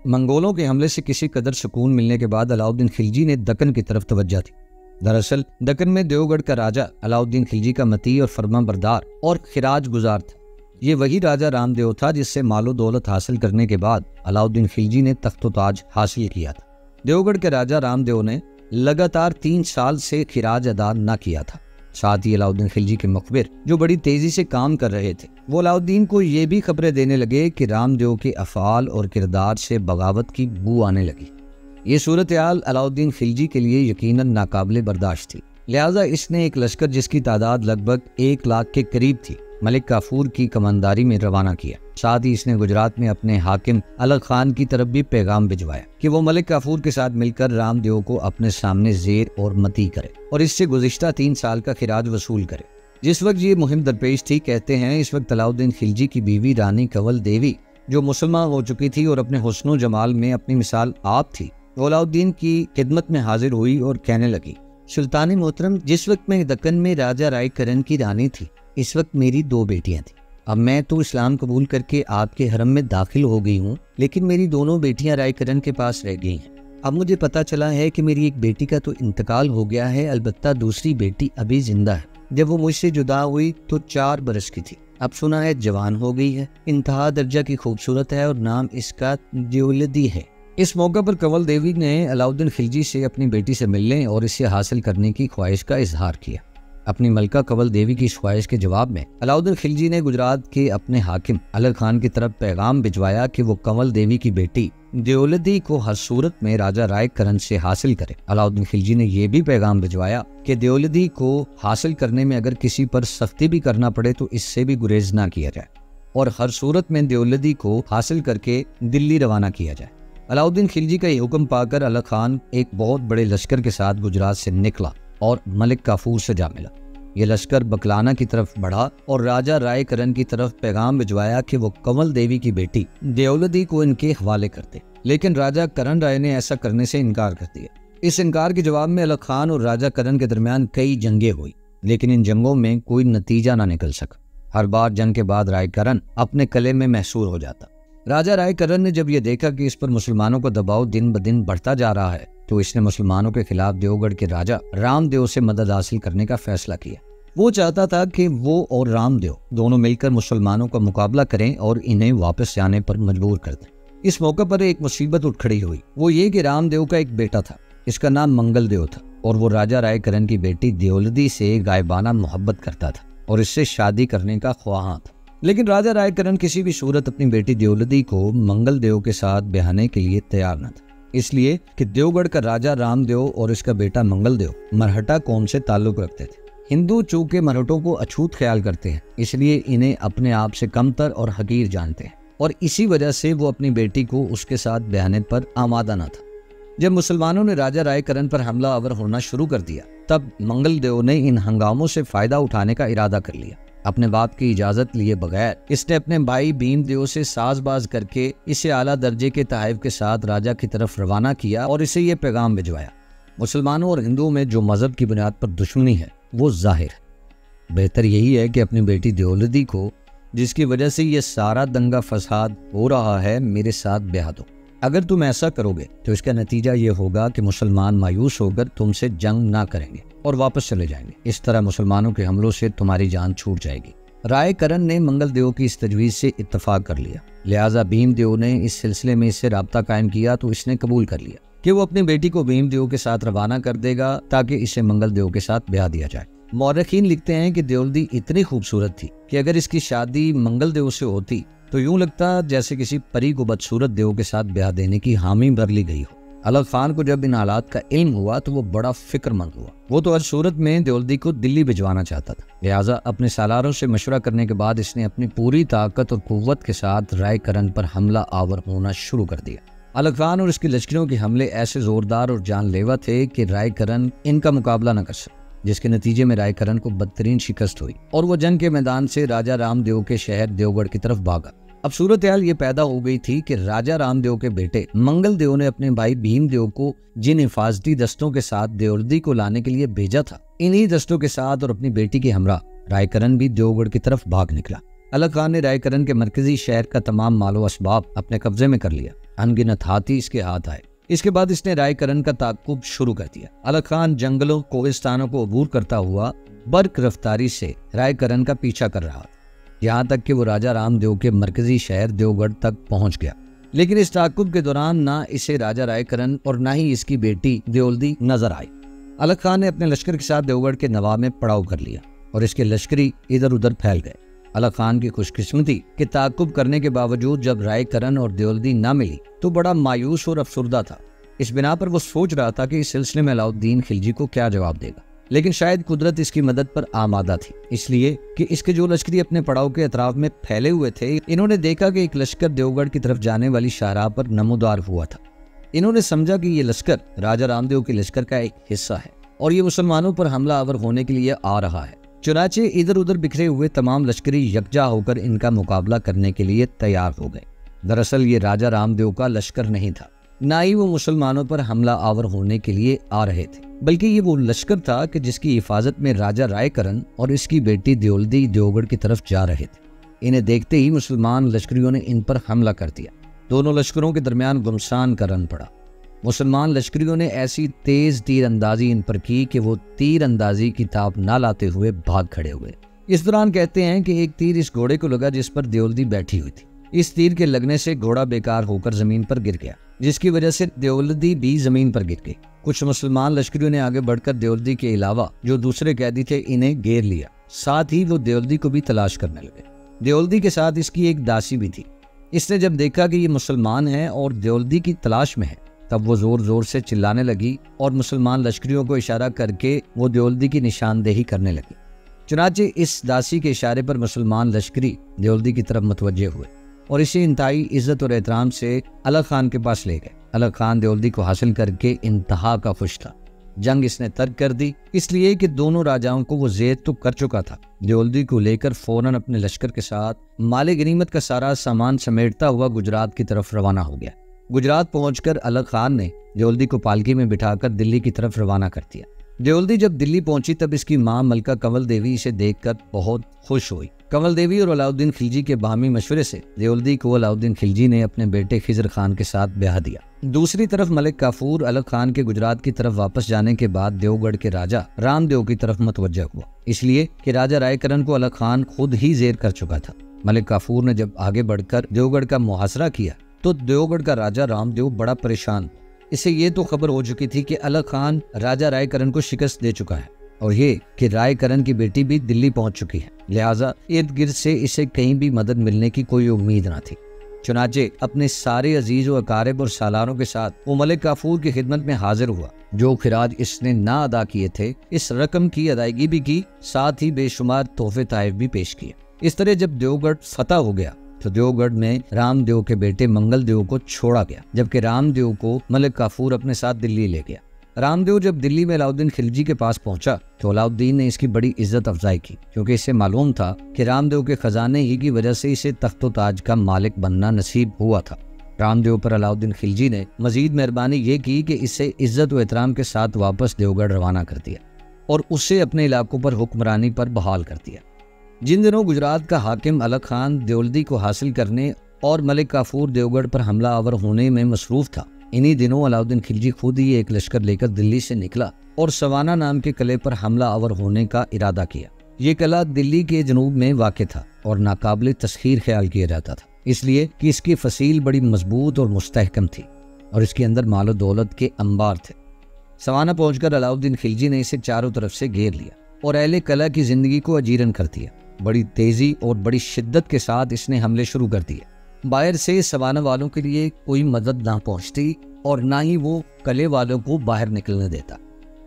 मंगोलों के हमले से किसी कदर सुकून मिलने के बाद अलाउद्दीन खिलजी ने दक्कन की तरफ तवज्जो दी। दरअसल दक्कन में देवगढ़ का राजा अलाउद्दीन खिलजी का मती और फरमाबरदार और खिराज गुजार था। ये वही राजा रामदेव था जिससे मालो दौलत हासिल करने के बाद अलाउद्दीन खिलजी ने तख्तो ताज हासिल किया था। देवगढ़ के राजा रामदेव ने लगातार 3 साल से खिराज अदा न किया था। साथ ही अलाउद्दीन खिलजी के मुखबिर जो बड़ी तेजी से काम कर रहे थे, वो अलाउद्दीन को ये भी खबरें देने लगे कि रामदेव के अफ़ाल और किरदार से बगावत की बू आने लगी। ये सूरत हाल अलाउद्दीन खिलजी के लिए यकीनन नाकाबिले बर्दाश्त थी। लिहाजा इसने एक लश्कर जिसकी तादाद लगभग 1 लाख के करीब थी, मलिक काफूर की कमांदारी में रवाना किया। साथ ही इसने गुजरात में अपने हाकिम अलग खान की तरफ भी पैगाम भिजवाया कि वो मलिक काफूर के साथ मिलकर रामदेव को अपने सामने जेर और मती करे और इससे गुज़िश्ता 3 साल का खिराज वसूल करे। जिस वक्त ये मुहिम दरपेश थी, कहते हैं इस वक्त अलाउद्दीन खिलजी की बीवी रानी कंवल देवी, जो मुसलमान हो चुकी थी और अपने हुस्न जमाल में अपनी मिसाल आप थी, वो अलाउद्दीन की खिदमत में हाजिर हुई और कहने लगी, सुल्तानी मोहतरम, जिस वक्त मैं दक्कन में राजा रायकरण की रानी थी, इस वक्त मेरी 2 बेटियां थी। अब मैं तो इस्लाम कबूल करके आपके हरम में दाखिल हो गई हूँ, लेकिन मेरी दोनों बेटियां रायकरण के पास रह गई हैं। अब मुझे पता चला है कि मेरी एक बेटी का तो इंतकाल हो गया है, अलबत्ता दूसरी बेटी अभी जिंदा है। जब वो मुझसे जुदा हुई तो 4 बरस की थी। अब सुना है जवान हो गई है, इंतहा दर्जा की खूबसूरत है और नाम इसका देओलदी है। इस मौका पर कंवल देवी ने अलाउद्दीन खिलजी से अपनी बेटी से मिलने और इसे हासिल करने की ख्वाहिश का इजहार किया। अपनी मलका कंवल देवी की इस ख्वाहिश के जवाब में अलाउद्दीन खिलजी ने गुजरात के अपने हाकिम अलग खान की तरफ पैगाम भिजवाया कि वो कंवल देवी की बेटी देओलदी को हर सूरत में राजा रायकरण से हासिल करे। अलाउद्दीन खिलजी ने यह भी पैगाम भिजवाया कि देओलदी को हासिल करने में अगर किसी पर सख्ती भी करना पड़े तो इससे भी गुरेज ना किया जाए और हर सूरत में देओलदी को हासिल करके दिल्ली रवाना किया जाए। अलाउद्दीन खिलजी का यह हुक्म पाकर अलग खान एक बहुत बड़े लश्कर के साथ गुजरात से निकला और मलिक काफूर से जा मिला। यह लश्कर बकलाना की तरफ बढ़ा और राजा रायकरण की तरफ पैगाम भिजवाया कि वो कंवल देवी की बेटी देओलदी को इनके हवाले करते, लेकिन राजा करण राय ने ऐसा करने से इनकार कर दिया। इस इनकार के जवाब में अलग खान और राजा करण के दरमियान कई जंगें हुई, लेकिन इन जंगों में कोई नतीजा ना निकल सका। हर बार जंग के बाद रायकरण अपने किले में महसूर हो जाता। राजा रायकरण ने जब यह देखा कि इस पर मुसलमानों का दबाव दिन ब दिन बढ़ता जा रहा है, तो इसने मुसलमानों के खिलाफ देवगढ़ के राजा रामदेव से मदद हासिल करने का फैसला किया। वो चाहता था कि वो और रामदेव दोनों मिलकर मुसलमानों का मुकाबला करें और इन्हें वापस जाने पर मजबूर कर दें। इस मौके पर एक मुसीबत उठ खड़ी हुई। वो ये कि रामदेव का एक बेटा था, इसका नाम मंगलदेव था और वो राजा रायकरण की बेटी देओलदी से गायबाना मोहब्बत करता था और इससे शादी करने का ख्वाहां था। लेकिन राजा रायकरण किसी भी सूरत अपनी बेटी देओलदी को मंगलदेव के साथ ब्याहने के लिए तैयार न था, इसलिए कि देवगढ़ का राजा रामदेव और इसका बेटा मंगलदेव मरहटा कौम से ताल्लुक रखते थे। हिंदू चूंकि मरहटों को अछूत ख्याल करते हैं, इसलिए इन्हें अपने आप से कमतर और हकीर जानते हैं और इसी वजह से वो अपनी बेटी को उसके साथ ब्याहने पर आमादा न था। जब मुसलमानों ने राजा रायकरण पर हमला आवर होना शुरू कर दिया, तब मंगलदेव ने इन हंगामों से फायदा उठाने का इरादा कर लिया। अपने बाप की इजाजत लिए बगैर इसने अपने भाई भीमदेव से साजबाज करके इसे आला दर्जे के तहफ़ के साथ राजा की तरफ रवाना किया और इसे ये पैगाम भिजवाया, मुसलमानों और हिंदुओं में जो मजहब की बुनियाद पर दुश्मनी है वो जाहिर है। बेहतर यही है कि अपनी बेटी देओलदी को, जिसकी वजह से ये सारा दंगा फसाद हो रहा है, मेरे साथ ब्याह दो। अगर तुम ऐसा करोगे तो इसका नतीजा ये होगा कि मुसलमान मायूस होकर तुमसे जंग ना करेंगे और वापस चले जाएंगे। इस तरह मुसलमानों के हमलों से तुम्हारी जान छूट जाएगी। रायकरण ने मंगलदेव की इस तजवीज़ से इत्तफाक कर लिया। लिहाजा भीमदेव ने इस सिलसिले में इससे राब्ता कायम किया तो इसने कबूल कर लिया कि वो अपनी बेटी को भीमदेव के साथ रवाना कर देगा ताकि इसे मंगलदेव के साथ ब्याह दिया जाए। मौरखीन लिखते हैं कि देओलदी इतनी खूबसूरत थी कि अगर इसकी शादी मंगलदेव से होती तो यूं लगता जैसे किसी परी को बदसूरत देव के साथ ब्याह देने की हामी भर ली गई हो। अलग खान को जब इन हालात का इल्म हुआ तो वो बड़ा फिक्रमंद हुआ। वो तो हर सूरत में देओलदी को दिल्ली भिजवाना चाहता था। लिहाजा अपने सालारों से मशवरा करने के बाद इसने अपनी पूरी ताकत और कुव्वत के साथ रायकरण पर हमला आवर होना शुरू कर दिया। अलग खान और इसके लश्करों के हमले ऐसे जोरदार और जानलेवा थे कि रायकरण इनका मुकाबला न कर सका, जिसके नतीजे में रायकरण को बदतरीन शिकस्त हुई और वो जंग के मैदान से राजा रामदेव के शहर देवगढ़ की तरफ भागा। अब सूरत हाल ये पैदा हो गई थी कि राजा रामदेव के बेटे मंगलदेव ने अपने भाई भीमदेव को जिन हिफाजती दस्तों के साथ देओलदी को लाने के लिए भेजा था, इन्हीं दस्तों के साथ और अपनी बेटी के हमरा रायकरण भी देवगढ़ की तरफ भाग निकला। अलग खान ने रायकरण के मरकजी शहर का तमाम मालो असबाब अपने कब्जे में कर लिया अनगिनत हाथी इसके हाथ आए। इसके बाद इसने रायकरण का ताक़ुब शुरू कर दिया। अलग खान जंगलों कोहिस्तानों को अबूर करता हुआ बर्क रफ्तारी से रायकरण का पीछा कर रहा था, यहाँ तक कि वो राजा रामदेव के मरकजी शहर देवगढ़ तक पहुंच गया। लेकिन इस ताक़ुब के दौरान ना इसे राजा रायकरण और ना ही इसकी बेटी देओल्दी नजर आई। अलग खान ने अपने लश्कर के साथ देवगढ़ के नवाब में पड़ाव कर लिया और इसके लश्करी इधर उधर फैल गए। अलग खान की खुशकिस्मती के ताक़ुब करने के बावजूद जब रायकरण और देओल्दी न मिली तो बड़ा मायूस और अफसुर्दा था। इस बिना पर वो सोच रहा था कि इस सिलसिले में अलाउद्दीन खिलजी को क्या जवाब देगा, लेकिन शायद कुदरत इसकी मदद पर आमादा थी, इसलिए कि इसके जो लश्करी अपने पड़ाव के अतराफ में फैले हुए थे, इन्होंने देखा कि एक लश्कर देवगढ़ की तरफ जाने वाली शाहराह पर नमोदार हुआ था। इन्होंने समझा कि ये लश्कर राजा रामदेव के लश्कर का एक हिस्सा है और ये मुसलमानों पर हमला आवर होने के लिए आ रहा है। चुनाचे इधर उधर बिखरे हुए तमाम लश्करी यकजा होकर इनका मुकाबला करने के लिए तैयार हो गए। दरअसल ये राजा रामदेव का लश्कर नहीं था, ना ही वो मुसलमानों पर हमला आवर होने के लिए आ रहे थे, बल्कि ये वो लश्कर था कि जिसकी हिफाजत में राजा रायकरण और इसकी बेटी देओल्दी देवगढ़ की तरफ जा रहे थे। इन्हें देखते ही मुसलमान लश्करियों ने इन पर हमला कर दिया। दोनों लश्करों के दरमियान गुमसान का रन पड़ा। मुसलमान लश्करियों ने ऐसी तेज तीर अंदाजी इन पर की कि वो तीर अंदाजी की ताप ना लाते हुए भाग खड़े हुए। इस दौरान कहते हैं कि एक तीर इस घोड़े को लगा जिस पर देओल्दी बैठी हुई थी। इस तीर के लगने से घोड़ा बेकार होकर जमीन पर गिर गया, जिसकी वजह से देओल्दी भी जमीन पर गिर गई। कुछ मुसलमान लश्करियों ने आगे बढ़कर देओल्दी के अलावा जो दूसरे कैदी थे इन्हें घेर लिया। साथ ही वो देओल्दी को भी तलाश करने लगे। देओल्दी के साथ इसकी एक दासी भी थी। इसने जब देखा कि ये मुसलमान हैं और देओल्दी की तलाश में है, तब वो जोर जोर से चिल्लाने लगी और मुसलमान लश्करियों को इशारा करके वो देओल्दी की निशानदेही करने लगी। चुनाचे इस दासी के इशारे पर मुसलमान लश्करी देओल्दी की तरफ मुतवज्जे हुए और इसे इंतहाई इज्जत और एहतराम से अलग खान के पास ले गए। अलग खान देओल्दी को हासिल करके इंतहा का खुश था। जंग इसने तर्क कर दी, इसलिए कि दोनों राजाओं को वो जेद तो कर चुका था। देओल्दी को लेकर फौरन अपने लश्कर के साथ माले गनीमत का सारा सामान समेटता हुआ गुजरात की तरफ रवाना हो गया। गुजरात पहुंचकर अलग खान ने देओल्दी को पालकी में बिठाकर दिल्ली की तरफ रवाना कर दिया। देओल्दी जब दिल्ली पहुंची तब इसकी मां मलका कंवल देवी इसे देखकर बहुत खुश हुई। कंवल देवी और अलाउद्दीन खिलजी के बाहमी मशवरे से देओल्दी को अलाउद्दीन खिलजी ने अपने बेटे खिजर खान के साथ ब्याह दिया। दूसरी तरफ मलिक काफूर अलग खान के गुजरात की तरफ वापस जाने के बाद देवगढ़ के राजा रामदेव की तरफ मुतवज्जा हुआ, इसलिए कि राजा रायकरण को अलग खान खुद ही जेर कर चुका था। मलिक काफूर ने जब आगे बढ़कर देवगढ़ का मुहासरा किया तो देवगढ़ का राजा रामदेव बड़ा परेशान। इसे ये तो खबर हो चुकी थी कि अलग खान राजा रायकरण को शिकस्त दे चुका है और ये कि रायकरण की बेटी भी दिल्ली पहुंच चुकी है, लिहाजा इर्द गिर्द से इसे कहीं भी मदद मिलने की कोई उम्मीद न थी। चुनाचे अपने सारे अजीज व अकारिब और सालारों के साथ वो मलिक काफूर की खिदमत में हाजिर हुआ। जो खिराज इसने ना अदा किए थे, इस रकम की अदायगी भी की, साथ ही बेशुमार तोहफे ताइफ भी पेश किए। इस तरह जब देवगढ़ फतह हो गया तो देवगढ़ में रामदेव के बेटे मंगल देव को छोड़ा गया, जबकि रामदेव को मलिक काफूर अपने साथ दिल्ली ले गया। रामदेव जब दिल्ली में अलाउद्दीन खिलजी के पास पहुंचा तो अलाउद्दीन ने इसकी बड़ी इज्जत अफजाई की, क्योंकि इसे मालूम था कि रामदेव के खजाने ही की वजह से इसे तख्तो ताज का मालिक बनना नसीब हुआ था। रामदेव पर अलाउद्दीन खिलजी ने मजीद मेहरबानी ये की कि इसे इज्जत व एहतराम के साथ वापस देवगढ़ रवाना कर दिया और उससे अपने इलाकों पर हुक्मरानी पर बहाल कर दिया। जिन दिनों गुजरात का हाकिम अलग खान देओल्दी को हासिल करने और मलिक काफूर देवगढ़ पर हमला आवर होने में मसरूफ था, इन्हीं दिनों अलाउद्दीन खिलजी खुद ही एक लश्कर लेकर दिल्ली से निकला और सवाना नाम के किले पर हमला आवर होने का इरादा किया। ये किला दिल्ली के जनूब में वाक़ था और नाकाबिल तस्खीर ख्याल किया जाता था, इसलिए कि इसकी फसील बड़ी मजबूत और मुस्तहकम थी और इसके अंदर मालो दौलत के अंबार थे। सवाना पहुंचकर अलाउद्दीन खिलजी ने इसे चारों तरफ से घेर लिया और अहले किला की जिंदगी को अजीरन कर दिया। बड़ी तेजी और बड़ी शिद्दत के साथ इसने हमले शुरू कर दिए। बाहर से सवाना वालों के लिए कोई मदद ना पहुंचती और ना ही वो किले वालों को बाहर निकलने देता।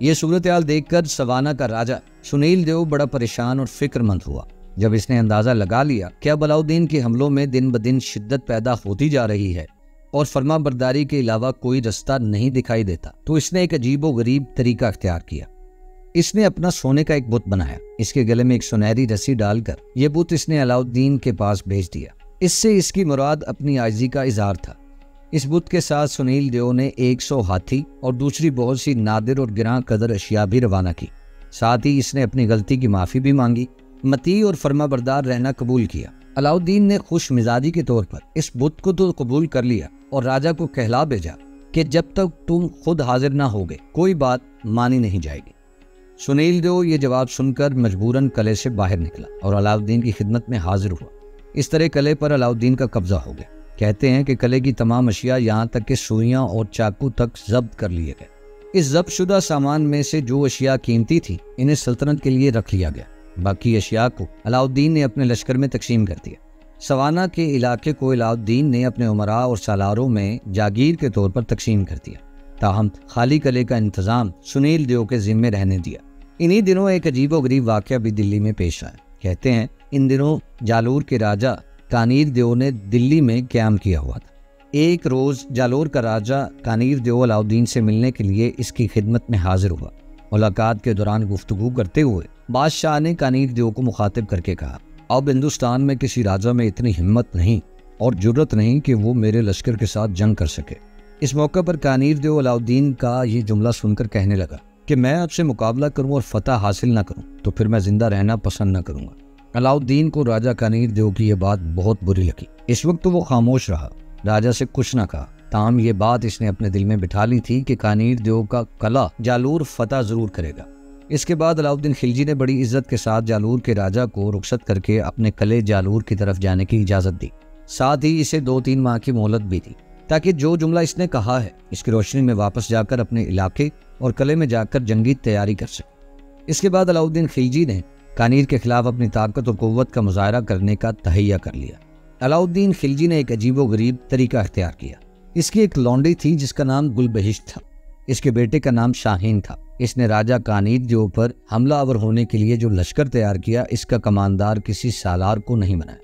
ये सूरत हाल देखकर सवाना का राजा सुनील देव बड़ा परेशान और फिक्रमंद हुआ। जब इसने अंदाजा लगा लिया कि अब अलाउद्दीन के हमलों में दिन ब दिन शिद्दत पैदा होती जा रही है और फर्मा बरदारी के अलावा कोई रास्ता नहीं दिखाई देता, तो इसने एक अजीबो गरीब तरीका अख्तियार किया। इसने अपना सोने का एक बुत बनाया। इसके गले में एक सुनहरी रस्सी डालकर यह बुत इसने अलाउद्दीन के पास भेज दिया। इससे इसकी मुराद अपनी आजिज़ी का इजहार था। इस बुत के साथ सुनील देव ने 100 हाथी और दूसरी बहुत सी नादिर और गिरां कदर अशिया भी रवाना की। साथ ही इसने अपनी गलती की माफ़ी भी मांगी, मती और फर्माबरदार रहना कबूल किया। अलाउद्दीन ने खुश मिजाजी के तौर पर इस बुत को तो कबूल कर लिया, और राजा को कहला भेजा कि जब तक तुम खुद हाजिर ना होगे कोई बात मानी नहीं जाएगी। सुनील देव ये जवाब सुनकर मजबूरन किले से बाहर निकला और अलाउद्दीन की खिदमत में हाजिर हुआ। इस तरह किले पर अलाउद्दीन का कब्जा हो गया। कहते हैं कि किले की तमाम अशिया यहाँ तक कि सुइयां और चाकू तक जब्त कर लिए गए। इस जब्त शुदा सामान में से जो अशिया कीमती थी इन्हें सल्तनत के लिए रख लिया गया। बाकी अशिया को अलाउद्दीन ने अपने लश्कर में तकसीम कर दिया। सवाना के इलाके को अलाउद्दीन ने अपने उमरा और सालारों में जागीर के तौर पर तकसीम कर दिया। ताहम खाली किले का इंतजाम सुनील देव के जिम्मे रहने दिया। इन्हीं दिनों एक अजीबोगरीब वाक़या भी दिल्ली में पेश आया। कहते हैं इन दिनों जालोर के राजा कानीर देव ने दिल्ली में क़याम किया हुआ था। एक रोज़ जालोर का राजा कानीर देव अलाउद्दीन से मिलने के लिए इसकी खिदमत में हाजिर हुआ। मुलाकात के दौरान गुफ्तगू करते हुए बादशाह ने कानीर देव को मुखातिब करके कहा, अब हिंदुस्तान में किसी राजा में इतनी हिम्मत नहीं और जुर्रत नहीं कि वो मेरे लश्कर के साथ जंग कर सके। इस मौके पर कानीर देव अलाउद्दीन का ये जुमला सुनकर कहने लगा कि मैं आपसे मुकाबला करूं और फतह हासिल ना करूं तो फिर मैं जिंदा रहना पसंद न करूंगा। अलाउद्दीन को राजा कानीर देव की यह बात बहुत बुरी लगी। इस वक्त तो वो खामोश रहा, राजा से कुछ न कहा। ताम ये बात इसने अपने दिल में बिठा ली थी कि कानीर देव का कला जालूर फतह जरूर करेगा। इसके बाद अलाउद्दीन खिलजी ने बड़ी इज्जत के साथ जालूर के राजा को रुखसत करके अपने किले जालूर की तरफ जाने की इजाजत दी। साथ ही इसे 2-3 माह की मोहलत भी दी ताकि जो जुमला इसने कहा है इसकी रोशनी में वापस जाकर अपने इलाके और किले में जाकर जंगी तैयारी कर सके। इसके बाद अलाउद्दीन खिलजी ने कानीर के खिलाफ अपनी ताकत और कुव्वत का मुजाहरा करने का तहैया कर लिया। अलाउद्दीन खिलजी ने एक अजीबोगरीब तरीका अख्तियार किया। इसकी एक लौंडी थी जिसका नाम गुलबहिश्त था। इसके बेटे का नाम शाहीन था। इसने राजा कानीर देव पर हमलावर होने के लिए जो लश्कर तैयार किया इसका कमांदार किसी सालार को नहीं बनाया,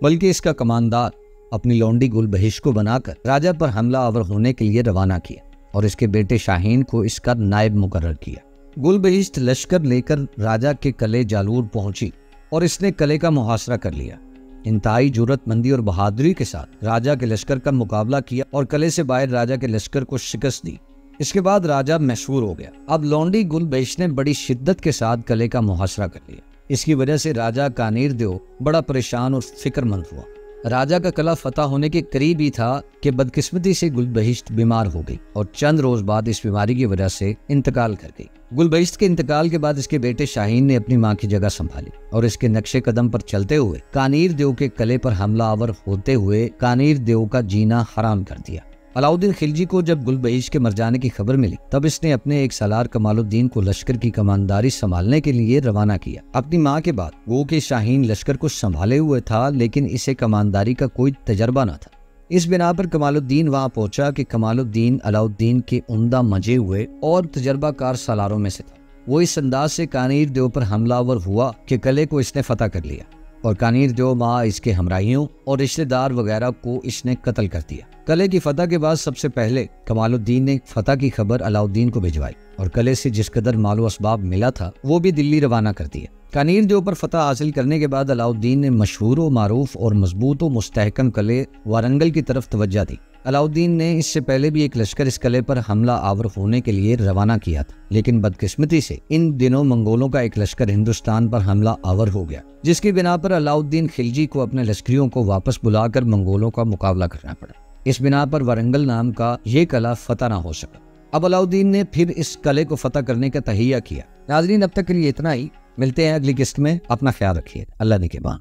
बल्कि इसका कमांदार अपनी लौंडी गुलबहिश्त को बनाकर राजा पर हमलावर होने के लिए रवाना किया और इसके बेटे शाहीन को इसका नायब मुकर्रर किया। गुलबहिश्त लश्कर लेकर राजा के किले जालूर पहुंची और इसने किले का मुहासरा कर लिया। इंतहाई जुर्रतमंदी और बहादुरी के साथ राजा के लश्कर का मुकाबला किया और किले से बाहर राजा के लश्कर को शिकस्त दी। इसके बाद राजा मशहूर हो गया। अब लौंडी गुलबहिश्त ने बड़ी शिद्दत के साथ किले का मुहासरा कर लिया। इसकी वजह से राजा कानीर देव बड़ा परेशान और फिक्रमंद हुआ। राजा का किला फतह होने के करीब ही था कि बदकिस्मती से गुलबहिश्त बीमार हो गई और चंद रोज बाद इस बीमारी की वजह से इंतकाल कर गई। गुलबहिश्त के इंतकाल के बाद इसके बेटे शाहीन ने अपनी मां की जगह संभाली और इसके नक्शे कदम पर चलते हुए कानीर देव के किले पर हमलावर होते हुए कानीर देव का जीना हराम कर दिया। अलाउद्दीन खिलजी को जब गुलबहिश्त के मर जाने की खबर मिली तब इसने अपने एक सालार कमालुद्दीन को लश्कर की कमानदारी संभालने के लिए रवाना किया। अपनी मां के बाद वो कि शाहीन लश्कर को संभाले हुए था लेकिन इसे कमानदारी का कोई तजर्बा न था। इस बिना पर कमालुद्दीन वहां पहुंचा कि कमालुद्दीन अलाउद्दीन के उम्दा मजे हुए और तजर्बाकार सालारों में से था। वो इस अंदाज से कानीर देव पर हमलावर हुआ कि किले को इसने फतह कर लिया और कानीर देव मां इसके हमराहियों और रिश्तेदार वगैरह को इसने कत्ल कर दिया। किले की फतह के बाद सबसे पहले कमालुद्दीन ने फतह की खबर अलाउद्दीन को भिजवाई और किले से जिस कदर मालो असबाब मिला था वो भी दिल्ली रवाना कर दिया। कानीर देव पर फतह हासिल करने के बाद अलाउद्दीन ने मशहूर व मारूफ और मजबूत व मुस्तहकम किले वारंगल की तरफ तवज्जो दी। अलाउद्दीन ने इससे पहले भी एक लश्कर इस किले पर हमला आवर होने के लिए रवाना किया था, लेकिन बदकिस्मती से इन दिनों मंगोलों का एक लश्कर हिंदुस्तान पर हमला आवर हो गया, जिसकी बिना पर अलाउद्दीन खिलजी को अपने लश्करियों को वापस बुलाकर मंगोलों का मुकाबला करना पड़ा। इस बिना पर वारंगल नाम का ये किला फतह न हो सका। अब अलाउद्दीन ने फिर इस किले को फतह करने का तहैया किया। नाज़रीन, अब तक के लिए इतना ही। मिलते हैं अगली किस्त में। अपना ख्याल रखिए। अल्लाह निगहबान।